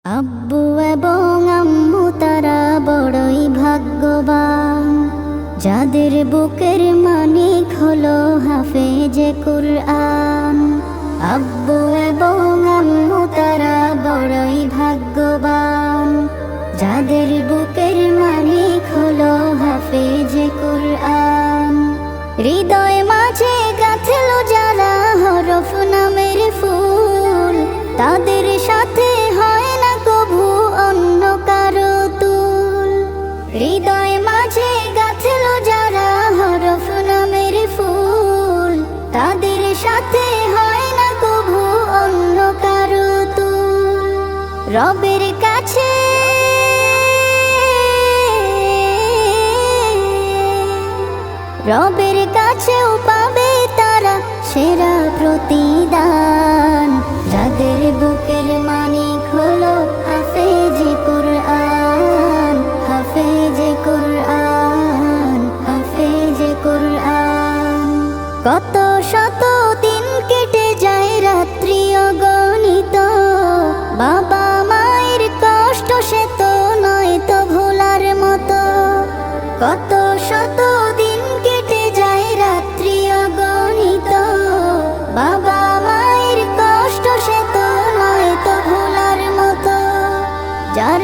আব্বু এবং আম্মু তারা বড়ই ভাগ্যবান, যাদের বুকের মানিক হলো হাফেজে কুরআন। আব্বু এবং আম্মু তারা বড়ই ভাগ্যবান, যাদের বুকের মানিক হলো হাফেজে কুরআন। হৃদয় মাঝে গাঁথলো যারা হরফ নামের ফুল, তাদের সাথে হয় না কভু অন্য কারো তুল। হৃদয় মাঝে গাঁথলো যারা হরফ নামের ফুল, তাদের সাথে হয় না কভু অন্য কারো তুল। রবের কাছে রবের কাছেও পাবে তারা সেরা প্রতিদান, যাদের বুকের মানিক হলো হাফেজে কুরআন, হাফেজে কুরআন, হাফেজে কুরআন। কত শত দিন কেটে যায় রাত্রি অগণিত, বাবা মায়ের কষ্ট সে তো নয় তো ভোলার মতো। কত শত দিন কেটে যায় রাত্রি অগণিত, বাবা মায়ের কষ্ট সে তো নয় তো ভোলার মতো। যার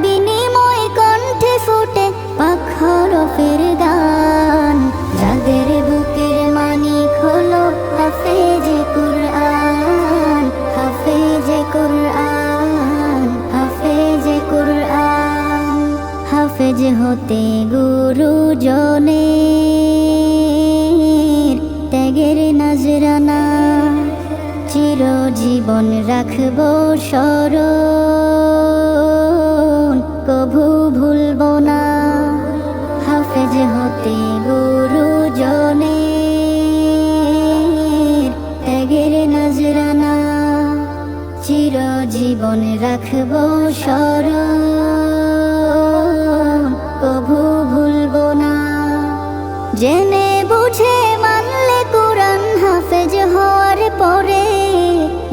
বিনিময় কণ্ঠে ফুটে পাক হরফের গান, যাদের বুকের মানিক হলো হাফেজে কুরআন, হাফেজে কুরআন, হাফেজে কুরআন। হাফেজ হতে গুরুজনের ত্যাগের নজরানা, চিরজীবন রাখবো স্মরণ, কভু ভুলবো না। হাফেজ হতে গুরুজনের ত্যাগের নজরানা, চিরজীবন রাখবো স্মরণ, কভু ভুলবো না। জেনে বুঝে মানলে কুরআন হাফেজ হওয়ার পরে,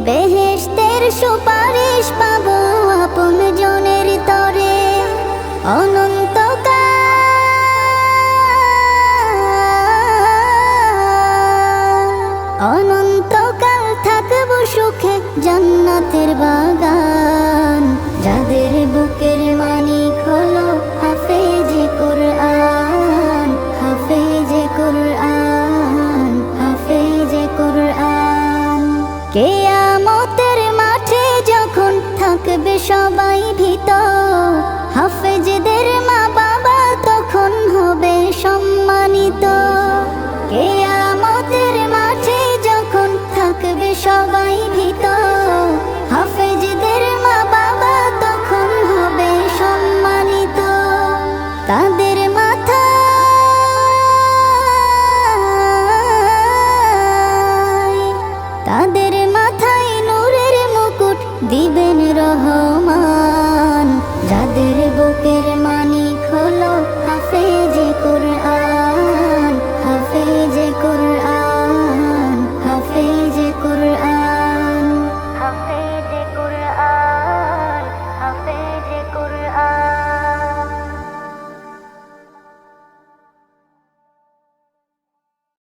বেহেশতের সুপারিশ পাবো আপন জনের তরে। অনন্তকাল থাকবো সুখে জান্নাতের বাগান, যাদের বুকের মানিক হলো হাফেজে কুরআন, হাফেজে কুরআন, হাফেজে কুরআন। কে